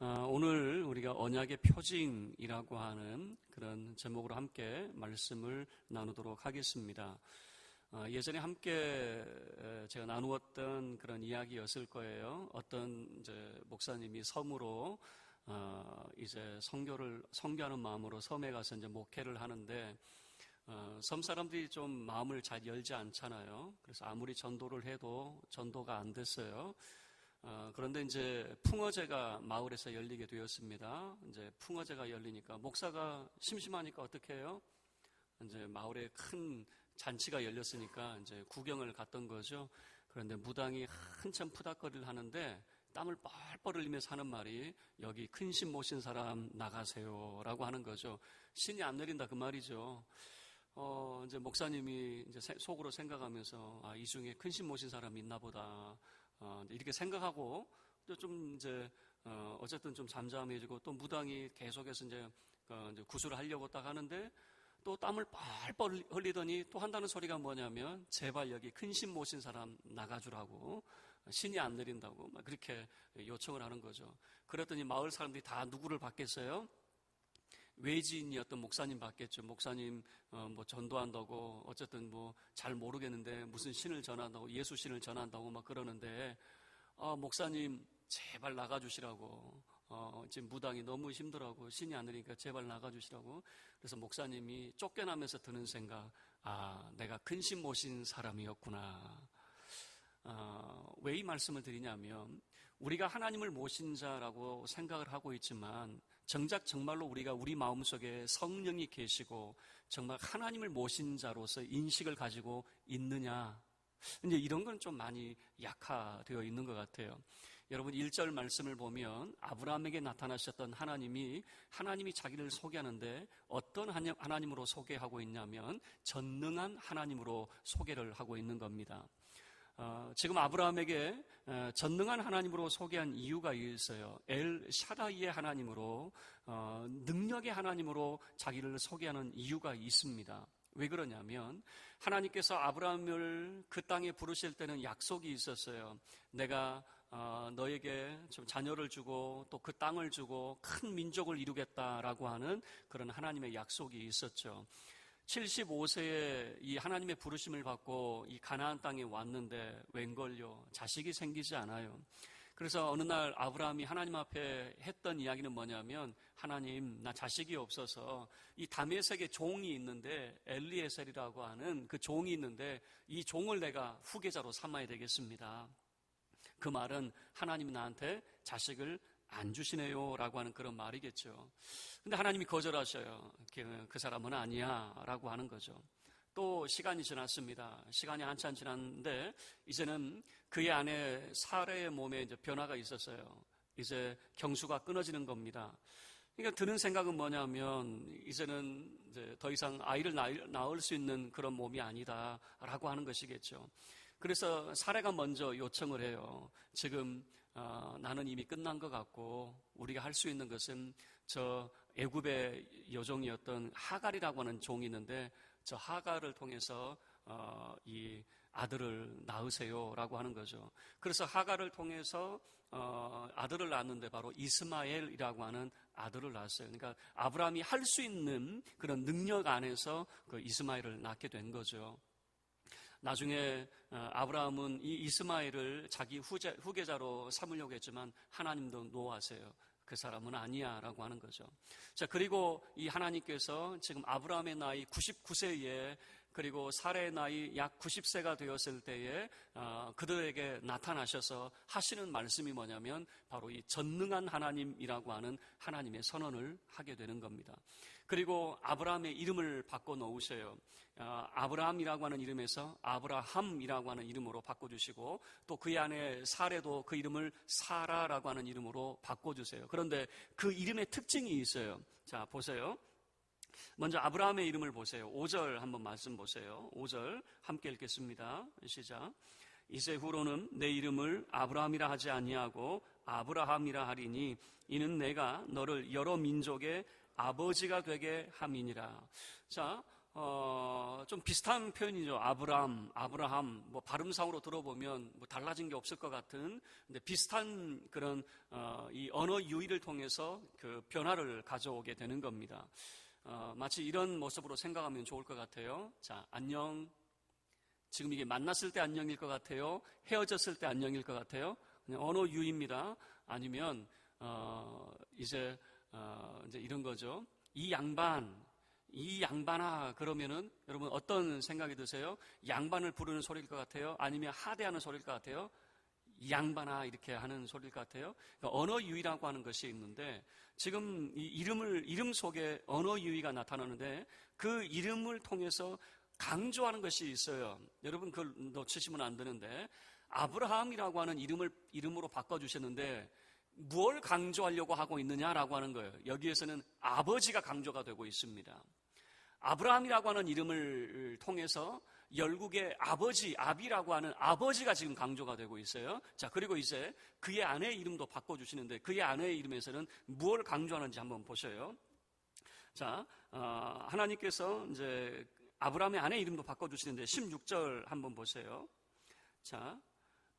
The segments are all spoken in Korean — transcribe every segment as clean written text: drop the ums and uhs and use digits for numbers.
오늘 우리가 언약의 표징이라고 하는 그런 제목으로 함께 말씀을 나누도록 하겠습니다. 예전에 함께 제가 나누었던 그런 이야기였을 거예요. 어떤 이제 목사님이 섬으로 이제 선교하는 마음으로 섬에 가서 이제 목회를 하는데 섬 사람들이 좀 마음을 잘 열지 않잖아요. 그래서 아무리 전도를 해도 전도가 안 됐어요. 그런데 이제 풍어제가 마을에서 열리게 되었습니다. 이제 풍어제가 열리니까 목사가 심심하니까 어떻게 해요? 이제 마을에 큰 잔치가 열렸으니까 이제 구경을 갔던 거죠. 그런데 무당이 한참 푸닥거리를 하는데 땀을 뻘뻘 흘리면서 하는 말이 여기 큰 신 모신 사람 나가세요라고 하는 거죠. 신이 안 내린다 그 말이죠. 이제 목사님이 이제 속으로 생각하면서 이 중에 큰 신 모신 사람이 있나 보다. 이렇게 생각하고 좀 이제 어쨌든 좀 잠잠해지고 또 무당이 계속해서 이제 구술을 하려고 딱 하는데 또 땀을 뻘뻘 흘리더니 또 한다는 소리가 뭐냐면 제발 여기 큰 신 모신 사람 나가주라고, 신이 안 내린다고 막 그렇게 요청을 하는 거죠. 그랬더니 마을 사람들이 다 누구를 받겠어요? 외지인이었던 목사님 받겠죠. 목사님 뭐 전도한다고 어쨌든 뭐 잘 모르겠는데 무슨 신을 전한다고, 예수 신을 전한다고 막 그러는데 목사님 제발 나가주시라고, 지금 무당이 너무 힘들어하고 신이 안 되니까 제발 나가주시라고. 그래서 목사님이 쫓겨나면서 드는 생각, 내가 큰 신 모신 사람이었구나. 왜 이 말씀을 드리냐면 우리가 하나님을 모신 자라고 생각을 하고 있지만 정작 정말로 우리가 우리 마음속에 성령이 계시고 정말 하나님을 모신 자로서 인식을 가지고 있느냐, 이제 이런 건 좀 많이 약화되어 있는 것 같아요. 여러분 1절 말씀을 보면 아브라함에게 나타나셨던 하나님이 자기를 소개하는데 어떤 하나님으로 소개하고 있냐면 전능한 하나님으로 소개를 하고 있는 겁니다. 지금 아브라함에게 전능한 하나님으로 소개한 이유가 있어요. 엘 샤다이의 하나님으로, 능력의 하나님으로 자기를 소개하는 이유가 있습니다. 왜 그러냐면 하나님께서 아브라함을 그 땅에 부르실 때는 약속이 있었어요. 내가 너에게 좀 자녀를 주고 또 그 땅을 주고 큰 민족을 이루겠다라고 하는 그런 하나님의 약속이 있었죠. 75세에 이 하나님의 부르심을 받고 이 가나안 땅에 왔는데 웬걸요, 자식이 생기지 않아요. 그래서 어느 날 아브라함이 하나님 앞에 했던 이야기는 뭐냐면, 하나님 나 자식이 없어서 이 다메섹에 종이 있는데, 엘리에셀이라고 하는 그 종이 있는데 이 종을 내가 후계자로 삼아야 되겠습니다. 그 말은 하나님이 나한테 자식을 안 주시네요 라고 하는 그런 말이겠죠. 근데 하나님이 거절하셔요. 그 사람은 아니야 라고 하는 거죠. 또 시간이 지났습니다. 시간이 한참 지났는데 이제는 그의 아내 사레의 몸에 이제 변화가 있었어요. 이제 경수가 끊어지는 겁니다. 그러니까 드는 생각은 뭐냐면 이제는 이제 더 이상 아이를 낳을 수 있는 그런 몸이 아니다라고 하는 것이겠죠. 그래서 사레가 먼저 요청을 해요. 지금 나는 이미 끝난 것 같고 우리가 할 수 있는 것은 저 애굽의 여종이었던 하갈이라고 하는 종이 있는데 저 하갈을 통해서 이 아들을 낳으세요라고 하는 거죠. 그래서 하갈을 통해서 아들을 낳았는데 바로 이스마엘이라고 하는 아들을 낳았어요. 그러니까 아브라함이 할 수 있는 그런 능력 안에서 그 이스마엘을 낳게 된 거죠. 나중에 아브라함은 이 이스마엘을 자기 후계자로 삼으려고 했지만 하나님도 노하세요. 그 사람은 아니야 라고 하는 거죠. 자, 그리고 이 하나님께서 지금 아브라함의 나이 99세에 그리고 사레의 나이 약 90세가 되었을 때에 그들에게 나타나셔서 하시는 말씀이 뭐냐면 바로 이 전능한 하나님이라고 하는 하나님의 선언을 하게 되는 겁니다. 그리고 아브라함의 이름을 바꿔 놓으셔요. 아브라함이라고 하는 이름에서 아브라함이라고 하는 이름으로 바꿔주시고 또 그의 아내 사레도 그 이름을 사라라고 하는 이름으로 바꿔주세요. 그런데 그 이름의 특징이 있어요. 자, 보세요. 먼저 아브라함의 이름을 보세요. 5절 한번 말씀 보세요. 5절 함께 읽겠습니다. 시작. 이세후로는 내 이름을 아브라함이라 하지 아니하고 아브라함이라 하리니 이는 내가 너를 여러 민족의 아버지가 되게 함이니라. 자, 좀 비슷한 표현이죠. 아브라함, 뭐 발음상으로 들어보면 뭐 달라진 게 없을 것 같은, 근데 비슷한 그런 이 언어 유희를 통해서 그 변화를 가져오게 되는 겁니다. 마치 이런 모습으로 생각하면 좋을 것 같아요. 자, 안녕. 지금 이게 만났을 때 안녕일 것 같아요? 헤어졌을 때 안녕일 것 같아요? 그냥 언어 유희입니다. 아니면 이제 이런 거죠. 이 양반아, 그러면은 여러분 어떤 생각이 드세요? 양반을 부르는 소리일 것 같아요? 아니면 하대하는 소리일 것 같아요? 이 양반아, 이렇게 하는 소리일 것 같아요? 그러니까 언어 유희라고 하는 것이 있는데, 지금 이 이름 속에 언어 유희가 나타나는데, 그 이름을 통해서 강조하는 것이 있어요. 여러분 그걸 놓치시면 안 되는데, 아브라함이라고 하는 이름으로 바꿔주셨는데, 무엇을 강조하려고 하고 있느냐라고 하는 거예요. 여기에서는 아버지가 강조가 되고 있습니다. 아브라함이라고 하는 이름을 통해서 열국의 아버지, 아비라고 하는 아버지가 지금 강조가 되고 있어요. 자, 그리고 이제 그의 아내의 이름도 바꿔주시는데, 그의 아내의 이름에서는 무엇을 강조하는지 한번 보셔요. 자, 하나님께서 이제 아브라함의 아내 이름도 바꿔주시는데 16절 한번 보세요. 자,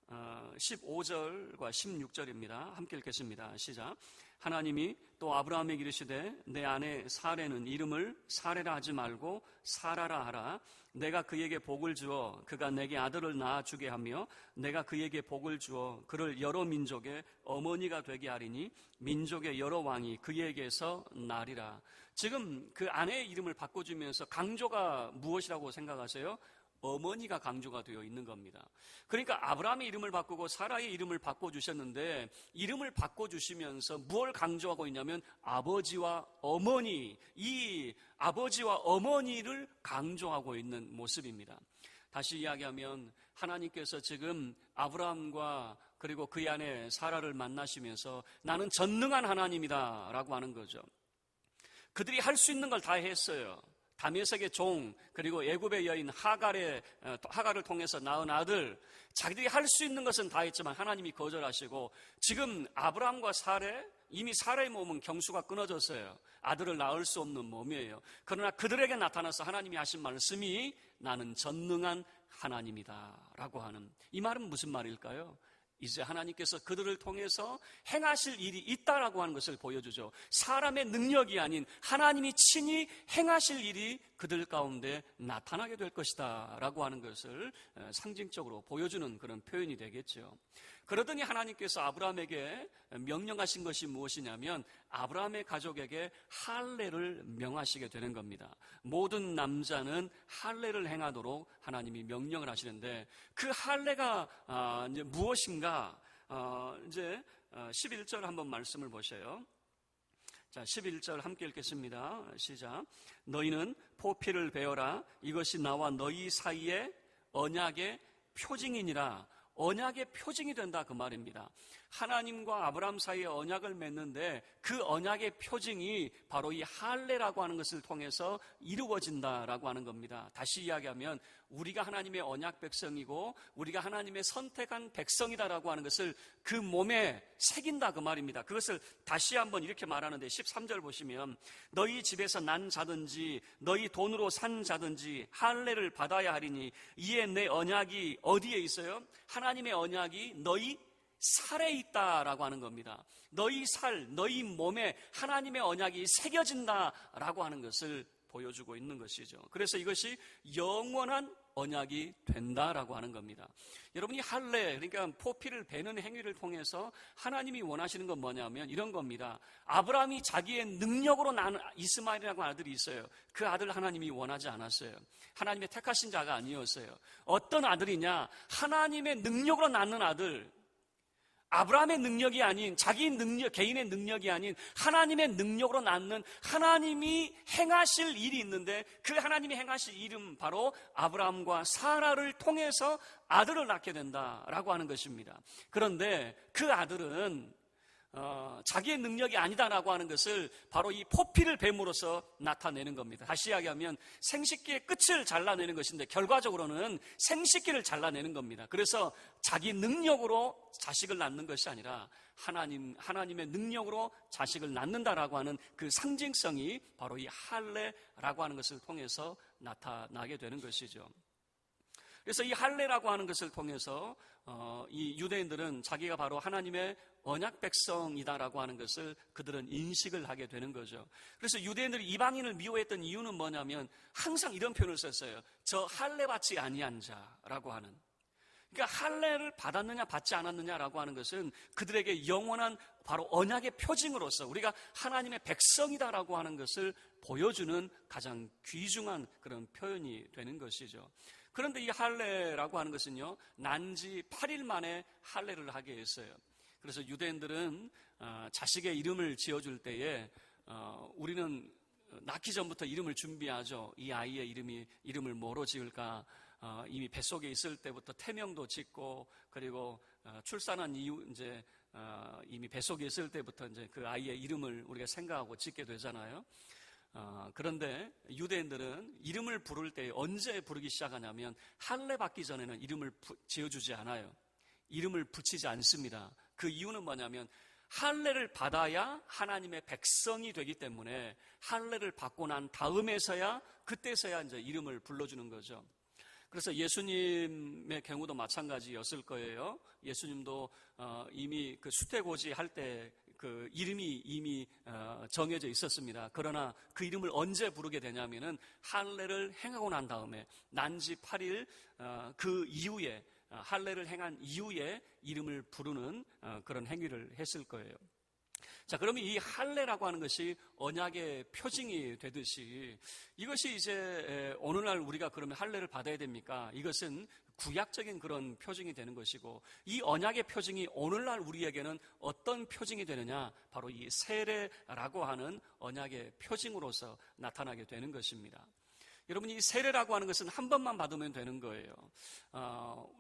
15절과 16절입니다. 함께 읽겠습니다. 시작. 하나님이 또 아브라함에게 이르시되 내 아내 사레는 이름을 사레라 하지 말고 사라라 하라. 내가 그에게 복을 주어 그가 내게 아들을 낳아주게 하며 내가 그에게 복을 주어 그를 여러 민족의 어머니가 되게 하리니 민족의 여러 왕이 그에게서 나리라. 지금 그 아내의 이름을 바꿔주면서 강조가 무엇이라고 생각하세요? 어머니가 강조가 되어 있는 겁니다. 그러니까 아브라함의 이름을 바꾸고 사라의 이름을 바꿔주셨는데, 이름을 바꿔주시면서 무엇을 강조하고 있냐면 아버지와 어머니, 이 아버지와 어머니를 강조하고 있는 모습입니다. 다시 이야기하면 하나님께서 지금 아브라함과 그리고 그의 아내 사라를 만나시면서 나는 전능한 하나님이다 라고 하는 거죠. 그들이 할 수 있는 걸 다 했어요. 다메섹의 종, 그리고 애굽의 여인 하갈을 통해서 낳은 아들, 자기들이 할 수 있는 것은 다 했지만 하나님이 거절하시고, 지금 아브라함과 사레, 이미 사레의 몸은 경수가 끊어졌어요. 아들을 낳을 수 없는 몸이에요. 그러나 그들에게 나타나서 하나님이 하신 말씀이 나는 전능한 하나님이다 라고 하는, 이 말은 무슨 말일까요? 이제 하나님께서 그들을 통해서 행하실 일이 있다라고 하는 것을 보여주죠. 사람의 능력이 아닌 하나님이 친히 행하실 일이 그들 가운데 나타나게 될 것이다 라고 하는 것을 상징적으로 보여주는 그런 표현이 되겠죠. 그러더니 하나님께서 아브라함에게 명령하신 것이 무엇이냐면 아브라함의 가족에게 할례를 명하시게 되는 겁니다. 모든 남자는 할례를 행하도록 하나님이 명령을 하시는데, 그 할례가 이제 무엇인가? 이제 11절 한번 말씀을 보셔요. 자, 11절 함께 읽겠습니다. 시작. 너희는 포피를 베어라. 이것이 나와 너희 사이의 언약의 표징이니라. 언약의 표징이 된다 그 말입니다. 하나님과 아브라함 사이에 언약을 맺는데 그 언약의 표징이 바로 이 할례라고 하는 것을 통해서 이루어진다라고 하는 겁니다. 다시 이야기하면 우리가 하나님의 언약 백성이고 우리가 하나님의 선택한 백성이다라고 하는 것을 그 몸에 새긴다 그 말입니다. 그것을 다시 한번 이렇게 말하는데 13절 보시면 너희 집에서 난 자든지 너희 돈으로 산 자든지 할례를 받아야 하리니 이에 내 언약이 어디에 있어요? 하나님의 언약이 너희 살에 있다라고 하는 겁니다. 너희 너희 몸에 하나님의 언약이 새겨진다라고 하는 것을 보여주고 있는 것이죠. 그래서 이것이 영원한 언약이 된다라고 하는 겁니다. 여러분이 할례, 그러니까 포피를 베는 행위를 통해서 하나님이 원하시는 건 뭐냐면 이런 겁니다. 아브라함이 자기의 능력으로 낳은 이스마엘이라고 하는 아들이 있어요. 그 아들 하나님이 원하지 않았어요. 하나님의 택하신 자가 아니었어요. 어떤 아들이냐? 하나님의 능력으로 낳는 아들, 아브라함의 능력이 아닌 자기 능력, 개인의 능력이 아닌 하나님의 능력으로 낳는 하나님이 행하실 일이 있는데 그 하나님이 행하실 일은 바로 아브라함과 사라를 통해서 아들을 낳게 된다라고 하는 것입니다. 그런데 그 아들은 자기의 능력이 아니다라고 하는 것을 바로 이 포피를 뱀으로써 나타내는 겁니다. 다시 이야기하면 생식기의 끝을 잘라내는 것인데 결과적으로는 생식기를 잘라내는 겁니다. 그래서 자기 능력으로 자식을 낳는 것이 아니라 하나님의 능력으로 자식을 낳는다라고 하는 그 상징성이 바로 이 할례라고 하는 것을 통해서 나타나게 되는 것이죠. 그래서 이 할례라고 하는 것을 통해서 이 유대인들은 자기가 바로 하나님의 언약 백성이다라고 하는 것을 그들은 인식을 하게 되는 거죠. 그래서 유대인들이 이방인을 미워했던 이유는 뭐냐면 항상 이런 표현을 썼어요. 저 할례 받지 아니한 자라고 하는. 그러니까 할례를 받았느냐 받지 않았느냐라고 하는 것은 그들에게 영원한 바로 언약의 표징으로서 우리가 하나님의 백성이다라고 하는 것을 보여주는 가장 귀중한 그런 표현이 되는 것이죠. 그런데 이 할례라고 하는 것은요, 난지 8일 만에 할례를 하게 했어요. 그래서 유대인들은 자식의 이름을 지어줄 때에 우리는 낳기 전부터 이름을 준비하죠. 이 아이의 이름을 뭐로 지을까? 이미 뱃속에 있을 때부터 태명도 짓고, 그리고 출산한 이후 이제 이미 뱃속에 있을 때부터 이제 그 아이의 이름을 우리가 생각하고 짓게 되잖아요. 그런데 유대인들은 이름을 부를 때 언제 부르기 시작하냐면 할례 받기 전에는 이름을 지어주지 않아요. 이름을 붙이지 않습니다. 그 이유는 뭐냐면 할례를 받아야 하나님의 백성이 되기 때문에 할례를 받고 난 다음에서야 그때서야 이제 이름을 불러주는 거죠. 그래서 예수님의 경우도 마찬가지였을 거예요. 예수님도 이미 그 수태고지 할 때 그 이름이 이미 정해져 있었습니다. 그러나 그 이름을 언제 부르게 되냐면은 할례를 행하고 난 다음에 난지 8일 그 이후에 할례를 행한 이후에 이름을 부르는 그런 행위를 했을 거예요. 자, 그러면 이 할례라고 하는 것이 언약의 표징이 되듯이 이것이 이제 오늘날 우리가 그러면 할례를 받아야 됩니까? 이것은 구약적인 그런 표징이 되는 것이고, 이 언약의 표징이 오늘날 우리에게는 어떤 표징이 되느냐? 바로 이 세례라고 하는 언약의 표징으로서 나타나게 되는 것입니다. 여러분, 이 세례라고 하는 것은 한 번만 받으면 되는 거예요.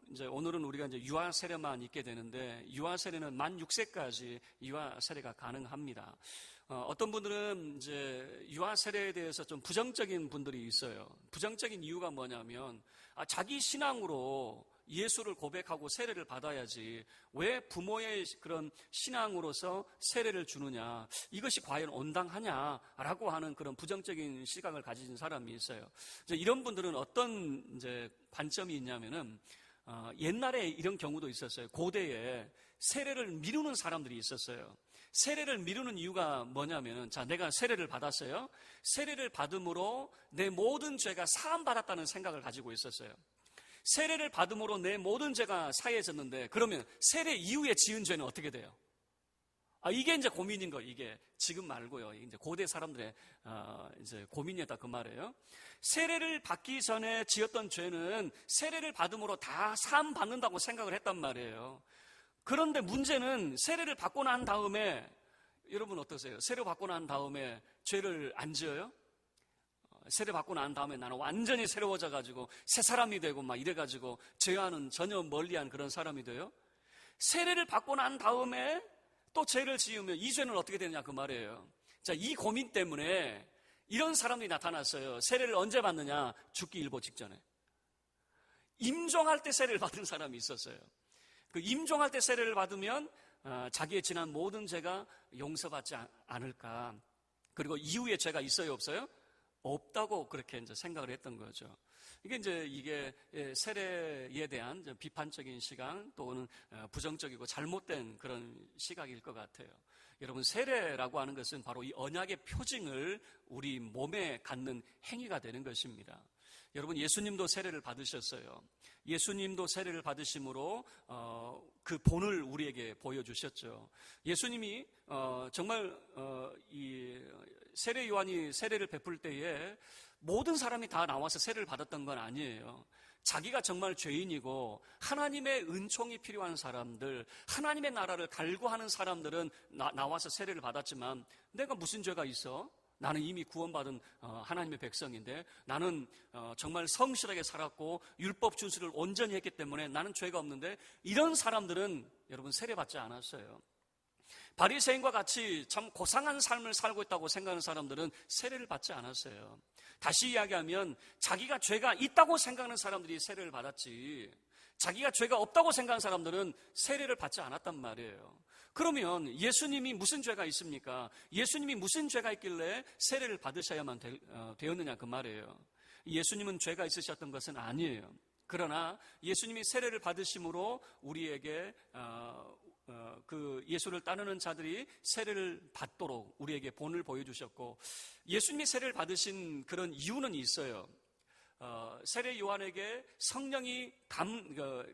이제 오늘은 우리가 이제 유아 세례만 있게 되는데, 유아 세례는 만 6세까지 유아 세례가 가능합니다. 어떤 분들은 이제 유아 세례에 대해서 좀 부정적인 분들이 있어요. 부정적인 이유가 뭐냐면, 자기 신앙으로 예수를 고백하고 세례를 받아야지 왜 부모의 그런 신앙으로서 세례를 주느냐, 이것이 과연 온당하냐라고 하는 그런 부정적인 시각을 가진 사람이 있어요. 이런 분들은 어떤 이제 관점이 있냐면은 옛날에 이런 경우도 있었어요. 고대에 세례를 미루는 사람들이 있었어요. 세례를 미루는 이유가 뭐냐면은, 자, 내가 세례를 받았어요. 세례를 받음으로 내 모든 죄가 사함받았다는 생각을 가지고 있었어요. 세례를 받음으로 내 모든 죄가 사해졌는데, 그러면 세례 이후에 지은 죄는 어떻게 돼요? 이게 이제 고민인 거예요. 이게 지금 말고요. 이제 고대 사람들의 이제 고민이었다 그 말이에요. 세례를 받기 전에 지었던 죄는 세례를 받음으로 다 사함 받는다고 생각을 했단 말이에요. 그런데 문제는 세례를 받고 난 다음에, 여러분 어떠세요? 세례 받고 난 다음에 죄를 안 지어요? 세례 받고 난 다음에 나는 완전히 새로워져 가지고 새 사람이 되고 막 이래 가지고 죄와는 전혀 멀리한 그런 사람이 돼요? 세례를 받고 난 다음에 또 죄를 지으면 이 죄는 어떻게 되느냐 그 말이에요. 자, 이 고민 때문에 이런 사람들이 나타났어요. 세례를 언제 받느냐? 죽기 일보 직전에. 임종할 때 세례를 받은 사람이 있었어요. 그 임종할 때 세례를 받으면 자기의 지난 모든 죄가 용서받지 않을까. 그리고 이후에 죄가 있어요, 없어요? 없다고 그렇게 이제 생각을 했던 거죠. 이게 세례에 대한 비판적인 시각 또는 부정적이고 잘못된 그런 시각일 것 같아요. 여러분, 세례라고 하는 것은 바로 이 언약의 표징을 우리 몸에 갖는 행위가 되는 것입니다. 여러분, 예수님도 세례를 받으셨어요. 예수님도 세례를 받으심으로 그 본을 우리에게 보여주셨죠. 예수님이 정말 이 세례 요한이 세례를 베풀 때에 모든 사람이 다 나와서 세례를 받았던 건 아니에요. 자기가 정말 죄인이고 하나님의 은총이 필요한 사람들, 하나님의 나라를 갈구하는 사람들은 나와서 세례를 받았지만, 내가 무슨 죄가 있어? 나는 이미 구원받은 하나님의 백성인데, 나는 정말 성실하게 살았고 율법 준수를 온전히 했기 때문에 나는 죄가 없는데, 이런 사람들은 여러분 세례받지 않았어요. 바리새인과 같이 참 고상한 삶을 살고 있다고 생각하는 사람들은 세례를 받지 않았어요. 다시 이야기하면 자기가 죄가 있다고 생각하는 사람들이 세례를 받았지, 자기가 죄가 없다고 생각하는 사람들은 세례를 받지 않았단 말이에요. 그러면 예수님이 무슨 죄가 있습니까? 예수님이 무슨 죄가 있길래 세례를 받으셔야만 되었느냐 그 말이에요. 예수님은 죄가 있으셨던 것은 아니에요. 그러나 예수님이 세례를 받으심으로 우리에게 그 예수를 따르는 자들이 세례를 받도록 우리에게 본을 보여주셨고, 예수님이 세례를 받으신 그런 이유는 있어요. 세례 요한에게 성령이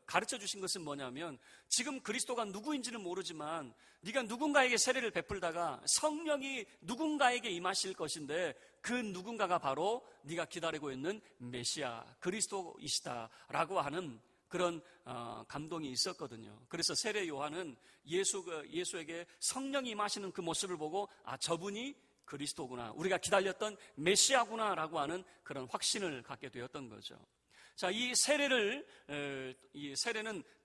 가르쳐 주신 것은 뭐냐면, 지금 그리스도가 누구인지는 모르지만 네가 누군가에게 세례를 베풀다가 성령이 누군가에게 임하실 것인데, 그 누군가가 바로 네가 기다리고 있는 메시아 그리스도이시다라고 하는 그런 감동이 있었거든요. 그래서 세례 요한은 예수에게 성령이 임하시는 그 모습을 보고, 저분이 그리스도구나, 우리가 기다렸던 메시아구나라고 하는 그런 확신을 갖게 되었던 거죠. 자, 이 세례는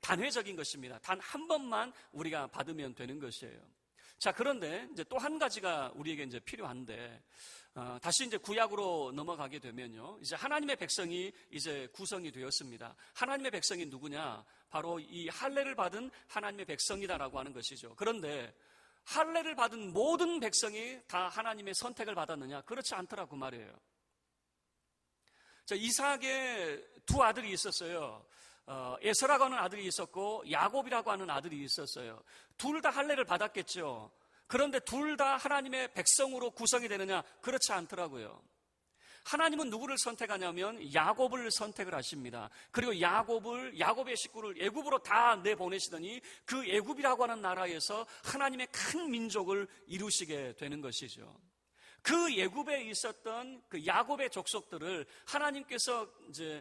단회적인 것입니다. 단 한 번만 우리가 받으면 되는 것이에요. 자, 그런데 이제 또 한 가지가 우리에게 이제 필요한데, 다시 이제 구약으로 넘어가게 되면요, 이제 하나님의 백성이 이제 구성이 되었습니다. 하나님의 백성이 누구냐? 바로 이 할례를 받은 하나님의 백성이다라고 하는 것이죠. 그런데 할례를 받은 모든 백성이 다 하나님의 선택을 받았느냐? 그렇지 않더라고 말이에요. 자, 이삭의 두 아들이 있었어요. 에서라고 하는 아들이 있었고 야곱이라고 하는 아들이 있었어요. 둘 다 할례를 받았겠죠. 그런데 둘 다 하나님의 백성으로 구성이 되느냐? 그렇지 않더라고요. 하나님은 누구를 선택하냐면 야곱을 선택을 하십니다. 그리고 야곱의 식구를 애굽으로 다 내보내시더니 그 애굽이라고 하는 나라에서 하나님의 큰 민족을 이루시게 되는 것이죠. 그 애굽에 있었던 그 야곱의 족속들을 하나님께서 이제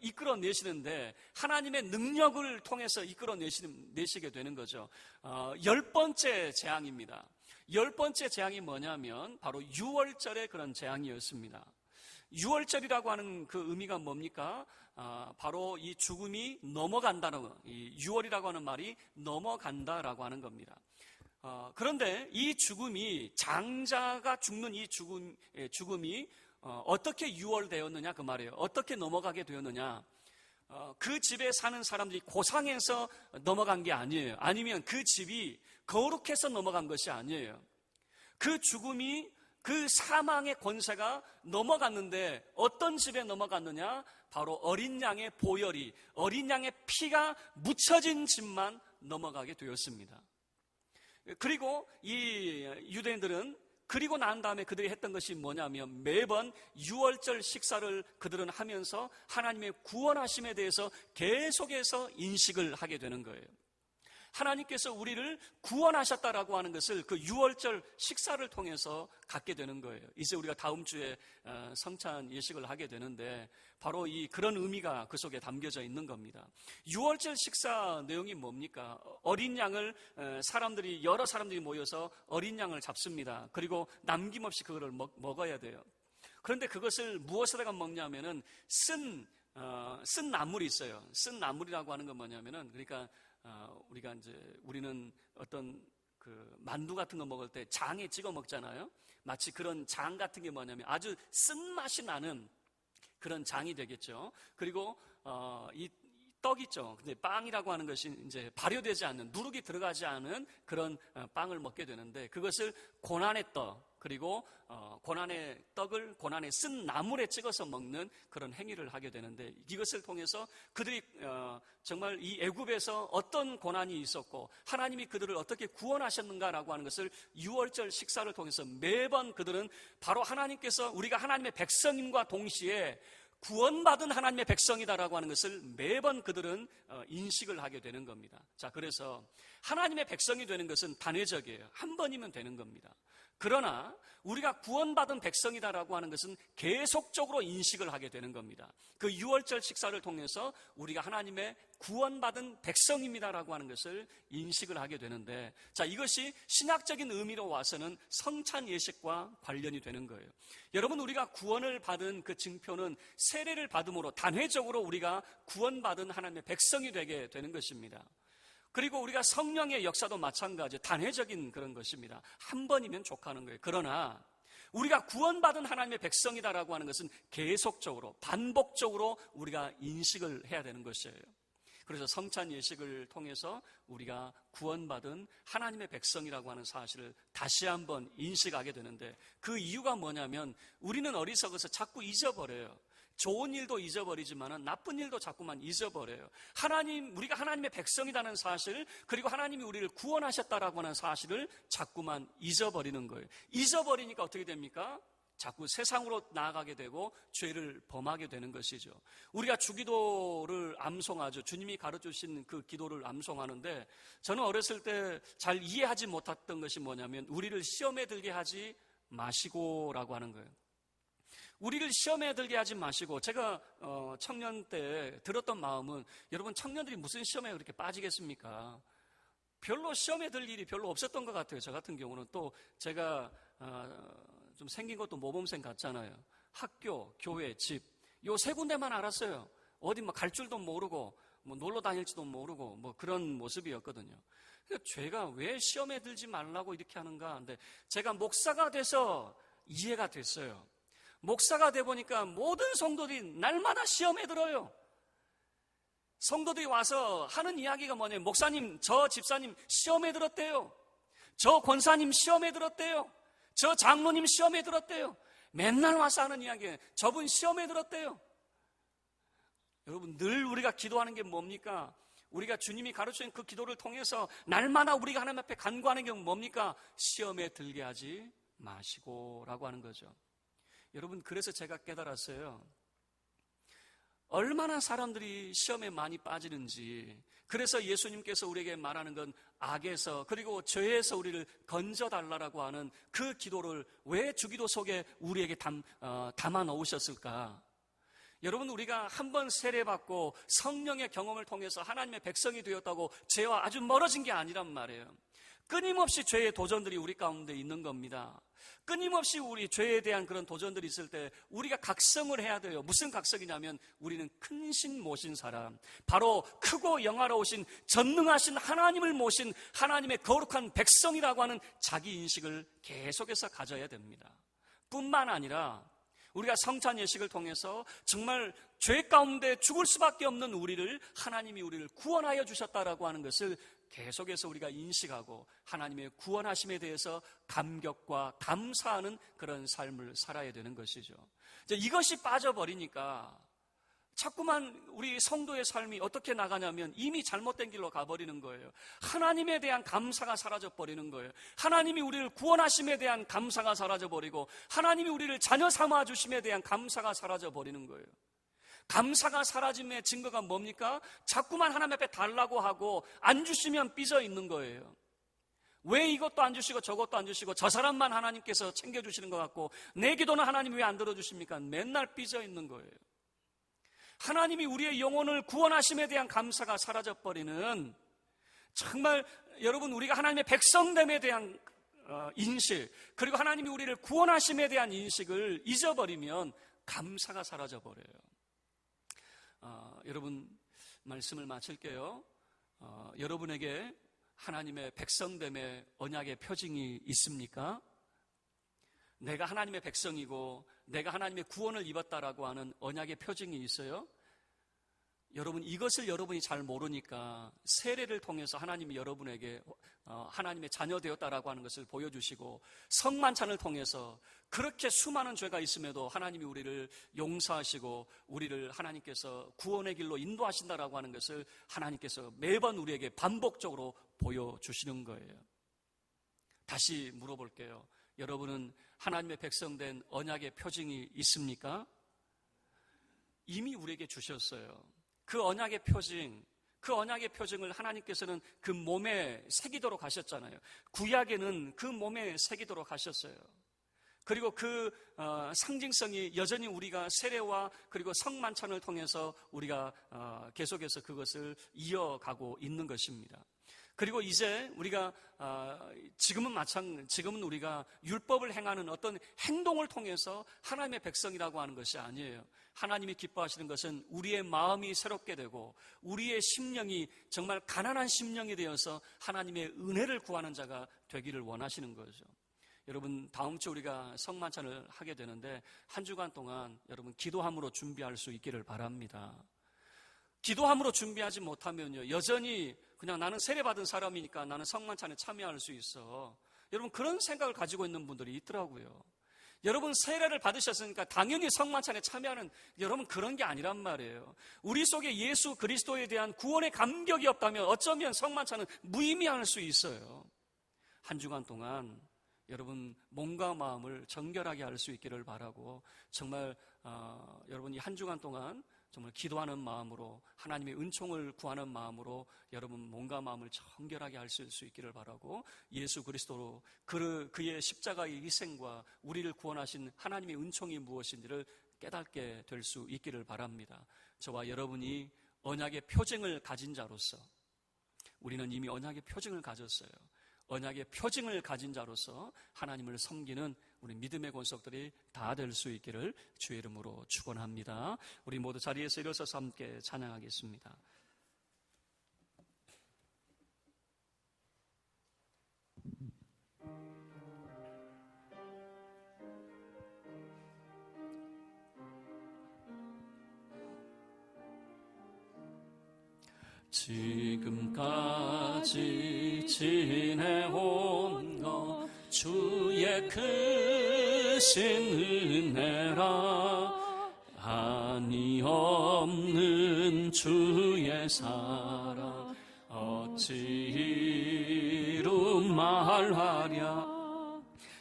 이끌어내시는데, 하나님의 능력을 통해서 이끌어내시게 되는 거죠. 10번째 재앙입니다. 10번째 재앙이 뭐냐면 바로 유월절의 그런 재앙이었습니다. 유월절이라고 하는 그 의미가 뭡니까? 바로 이 죽음이 넘어간다는, 이 유월이라고 하는 말이 넘어간다라고 하는 겁니다. 그런데 이 죽음이, 장자가 죽는 이 죽음이 어떻게 유월되었느냐 그 말이에요. 어떻게 넘어가게 되었느냐? 그 집에 사는 사람들이 고상해서 넘어간 게 아니에요. 아니면 그 집이 거룩해서 넘어간 것이 아니에요. 그 죽음이, 그 사망의 권세가 넘어갔는데 어떤 집에 넘어갔느냐? 바로 어린 양의 보혈이, 어린 양의 피가 묻혀진 집만 넘어가게 되었습니다. 그리고 이 유대인들은 그리고 난 다음에 그들이 했던 것이 뭐냐면, 매번 유월절 식사를 그들은 하면서 하나님의 구원하심에 대해서 계속해서 인식을 하게 되는 거예요. 하나님께서 우리를 구원하셨다라고 하는 것을 그 유월절 식사를 통해서 갖게 되는 거예요. 이제 우리가 다음 주에 성찬 예식을 하게 되는데, 바로 그런 의미가 그 속에 담겨져 있는 겁니다. 유월절 식사 내용이 뭡니까? 어린 양을 여러 사람들이 모여서 어린 양을 잡습니다. 그리고 남김없이 그거를 먹어야 돼요. 그런데 그것을 무엇에다가 먹냐면은 쓴 나물이 있어요. 쓴 나물이라고 하는 건 뭐냐면은, 그러니까 우리는 어떤 그 만두 같은 거 먹을 때 장에 찍어 먹잖아요. 마치 그런 장 같은 게 뭐냐면 아주 쓴맛이 나는 그런 장이 되겠죠. 그리고 이 떡 있죠. 근데 빵이라고 하는 것이 이제 발효되지 않는, 누룩이 들어가지 않은 그런 빵을 먹게 되는데, 그것을 고난의 떡, 그리고 고난의 떡을 고난의 쓴 나물에 찍어서 먹는 그런 행위를 하게 되는데, 이것을 통해서 그들이 정말 이 애굽에서 어떤 고난이 있었고 하나님이 그들을 어떻게 구원하셨는가라고 하는 것을 유월절 식사를 통해서 매번 그들은 바로 하나님께서 우리가 하나님의 백성임과 동시에 구원받은 하나님의 백성이다라고 하는 것을 매번 그들은 인식을 하게 되는 겁니다. 자, 그래서 하나님의 백성이 되는 것은 단회적이에요. 한 번이면 되는 겁니다. 그러나 우리가 구원받은 백성이다라고 하는 것은 계속적으로 인식을 하게 되는 겁니다. 그 유월절 식사를 통해서 우리가 하나님의 구원받은 백성입니다라고 하는 것을 인식을 하게 되는데, 자, 이것이 신학적인 의미로 와서는 성찬 예식과 관련이 되는 거예요. 여러분, 우리가 구원을 받은 그 증표는 세례를 받음으로 단회적으로 우리가 구원받은 하나님의 백성이 되게 되는 것입니다. 그리고 우리가 성령의 역사도 마찬가지, 단회적인 그런 것입니다. 한 번이면 족하는 거예요. 그러나 우리가 구원받은 하나님의 백성이다라고 하는 것은 계속적으로, 반복적으로 우리가 인식을 해야 되는 것이에요. 그래서 성찬 예식을 통해서 우리가 구원받은 하나님의 백성이라고 하는 사실을 다시 한번 인식하게 되는데, 그 이유가 뭐냐면 우리는 어리석어서 자꾸 잊어버려요. 좋은 일도 잊어버리지만 나쁜 일도 자꾸만 잊어버려요. 우리가 하나님의 백성이라는 사실, 그리고 하나님이 우리를 구원하셨다라고 하는 사실을 자꾸만 잊어버리는 거예요. 잊어버리니까 어떻게 됩니까? 자꾸 세상으로 나아가게 되고 죄를 범하게 되는 것이죠. 우리가 주기도를 암송하죠. 주님이 가르쳐주신 그 기도를 암송하는데, 저는 어렸을 때 잘 이해하지 못했던 것이 뭐냐면, 우리를 시험에 들게 하지 마시고라고 하는 거예요. 우리를 시험에 들게 하지 마시고, 제가 청년 때 들었던 마음은, 여러분, 청년들이 무슨 시험에 그렇게 빠지겠습니까? 별로 시험에 들 일이 별로 없었던 것 같아요. 저 같은 경우는. 또 제가 좀 생긴 것도 모범생 같잖아요. 학교, 교회, 집, 요 세 군데만 알았어요. 어디 뭐 갈 줄도 모르고 뭐 놀러 다닐지도 모르고 뭐 그런 모습이었거든요. 그러니까 죄가 왜 시험에 들지 말라고 이렇게 하는가? 근데 제가 목사가 돼서 이해가 됐어요. 목사가 돼 보니까 모든 성도들이 날마다 시험에 들어요. 성도들이 와서 하는 이야기가 뭐냐면, 목사님, 저 집사님 시험에 들었대요. 저 권사님 시험에 들었대요. 저 장로님 시험에 들었대요. 맨날 와서 하는 이야기예요. 저분 시험에 들었대요. 여러분, 늘 우리가 기도하는 게 뭡니까? 우리가 주님이 가르치는 그 기도를 통해서 날마다 우리가 하나님 앞에 간구하는 게 뭡니까? 시험에 들게 하지 마시고 라고 하는 거죠. 여러분, 그래서 제가 깨달았어요. 얼마나 사람들이 시험에 많이 빠지는지. 그래서 예수님께서 우리에게 말하는 건 악에서, 그리고 죄에서 우리를 건져달라고 하는 그 기도를 왜 주기도 속에 우리에게 담아 놓으셨을까? 여러분, 우리가 한번 세례받고 성령의 경험을 통해서 하나님의 백성이 되었다고 죄와 아주 멀어진 게 아니란 말이에요. 끊임없이 죄의 도전들이 우리 가운데 있는 겁니다. 끊임없이 우리 죄에 대한 그런 도전들이 있을 때 우리가 각성을 해야 돼요. 무슨 각성이냐면, 우리는 큰 신 모신 사람, 바로 크고 영화로우신 전능하신 하나님을 모신 하나님의 거룩한 백성이라고 하는 자기 인식을 계속해서 가져야 됩니다. 뿐만 아니라 우리가 성찬 예식을 통해서 정말 죄 가운데 죽을 수밖에 없는 하나님이 우리를 구원하여 주셨다라고 하는 것을 계속해서 우리가 인식하고, 하나님의 구원하심에 대해서 감격과 감사하는 그런 삶을 살아야 되는 것이죠. 이것이 빠져버리니까 자꾸만 우리 성도의 삶이 어떻게 나가냐면, 이미 잘못된 길로 가버리는 거예요. 하나님에 대한 감사가 사라져버리는 거예요. 하나님이 우리를 구원하심에 대한 감사가 사라져버리고, 하나님이 우리를 자녀 삼아주심에 대한 감사가 사라져버리는 거예요. 감사가 사라짐의 증거가 뭡니까? 자꾸만 하나님 앞에 달라고 하고 안 주시면 삐져 있는 거예요. 왜 이것도 안 주시고 저것도 안 주시고 저 사람만 하나님께서 챙겨주시는 것 같고 내 기도는 하나님이 왜 안 들어주십니까? 맨날 삐져 있는 거예요. 하나님이 우리의 영혼을 구원하심에 대한 감사가 사라져버리는, 정말 여러분, 우리가 하나님의 백성됨에 대한 인식, 그리고 하나님이 우리를 구원하심에 대한 인식을 잊어버리면 감사가 사라져버려요. 여러분, 말씀을 마칠게요. 여러분에게 하나님의 백성됨의 언약의 표징이 있습니까? 내가 하나님의 백성이고 내가 하나님의 구원을 입었다라고 하는 언약의 표징이 있어요? 여러분, 이것을 여러분이 잘 모르니까 세례를 통해서 하나님이 여러분에게 하나님의 자녀 되었다라고 하는 것을 보여주시고, 성만찬을 통해서 그렇게 수많은 죄가 있음에도 하나님이 우리를 용서하시고 우리를 하나님께서 구원의 길로 인도하신다라고 하는 것을 하나님께서 매번 우리에게 반복적으로 보여주시는 거예요. 다시 물어볼게요. 여러분은 하나님의 백성된 언약의 표징이 있습니까? 이미 우리에게 주셨어요. 그 언약의 표징을 하나님께서는 그 몸에 새기도록 하셨잖아요. 구약에는 그 몸에 새기도록 하셨어요. 그리고 그 상징성이 여전히 우리가 세례와 그리고 성만찬을 통해서 우리가 계속해서 그것을 이어가고 있는 것입니다. 그리고 이제 우리가 지금은 우리가 율법을 행하는 어떤 행동을 통해서 하나님의 백성이라고 하는 것이 아니에요. 하나님이 기뻐하시는 것은 우리의 마음이 새롭게 되고 우리의 심령이 정말 가난한 심령이 되어서 하나님의 은혜를 구하는 자가 되기를 원하시는 거죠. 여러분, 다음 주 우리가 성만찬을 하게 되는데 한 주간 동안 여러분 기도함으로 준비할 수 있기를 바랍니다. 기도함으로 준비하지 못하면요, 여전히 그냥 나는 세례받은 사람이니까 나는 성만찬에 참여할 수 있어. 여러분, 그런 생각을 가지고 있는 분들이 있더라고요. 여러분 세례를 받으셨으니까 당연히 성만찬에 참여하는, 여러분 그런 게 아니란 말이에요. 우리 속에 예수 그리스도에 대한 구원의 감격이 없다면 어쩌면 성만찬은 무의미할 수 있어요. 한 주간 동안 여러분 몸과 마음을 정결하게 할 수 있기를 바라고, 정말 여러분이 한 주간 동안 정말 기도하는 마음으로, 하나님의 은총을 구하는 마음으로 여러분 몸과 마음을 정결하게 할 수 있기를 바라고, 예수 그리스도로 그의 십자가의 희생과 우리를 구원하신 하나님의 은총이 무엇인지를 깨닫게 될 수 있기를 바랍니다. 저와 여러분이 언약의 표징을 가진 자로서, 우리는 이미 언약의 표징을 가졌어요. 언약의 표징을 가진 자로서 하나님을 섬기는 우리 믿음의 권속들이 다 될 수 있기를 주의 이름으로 축원합니다. 우리 모두 자리에서 일어서서 함께 찬양하겠습니다. 지금까지 지내온 것 주의 크신 은혜라, 한이 없는 주의 사랑 어찌 이루 말하랴.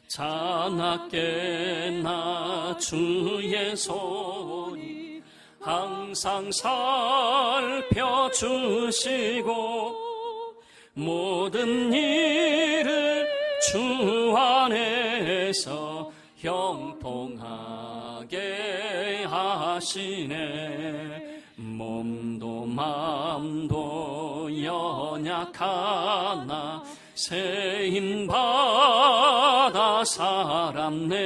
자나깨 나 주의 손이 항상 살펴주시고, 모든 일을 주 안에서 형통하게 하시네. 몸도 마음도 연약하나 세임받아 살았네.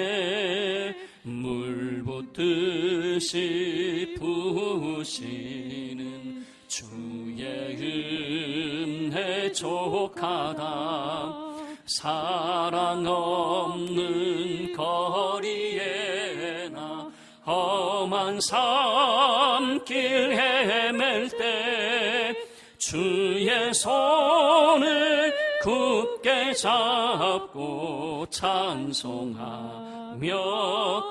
물 붓듯이 부으시는 주의 은혜 족하다. 사랑 없는 거리에 나 험한 산길 헤맬 때 주의 손을 굳게 잡고 찬송하며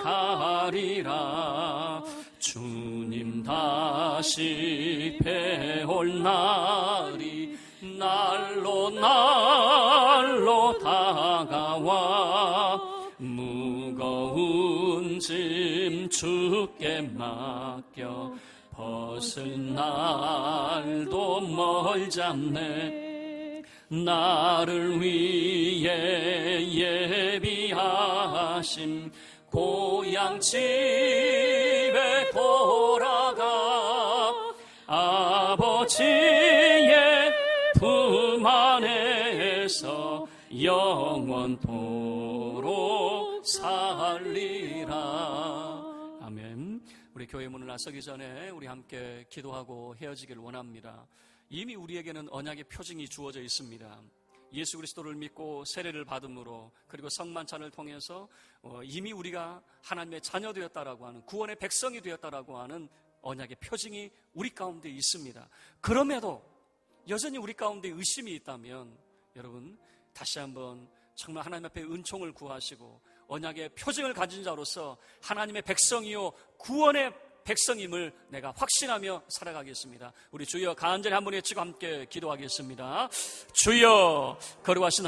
가리라. 주님 다시 배올 날이 날로 다가와, 무거운 짐 주께 맡겨 벗을 날도 멀잡네. 나를 위해 예비하신 고향 집에 돌아가 아버지의 품 안에서 영원토록 살리라. 아멘. 우리 교회 문을 나서기 전에 우리 함께 기도하고 헤어지길 원합니다. 이미 우리에게는 언약의 표징이 주어져 있습니다. 예수 그리스도를 믿고 세례를 받음으로, 그리고 성만찬을 통해서 이미 우리가 하나님의 자녀 되었다라고 하는, 구원의 백성이 되었다라고 하는 언약의 표징이 우리 가운데 있습니다. 그럼에도 여전히 우리 가운데 의심이 있다면 여러분 다시 한번 정말 하나님 앞에 은총을 구하시고 언약의 표징을 가진 자로서 하나님의 백성이요 구원의 백성임을 내가 확신하며 살아가겠습니다. 우리 주여 간절히 한 번 외치고 함께 기도하겠습니다. 주여, 거룩하신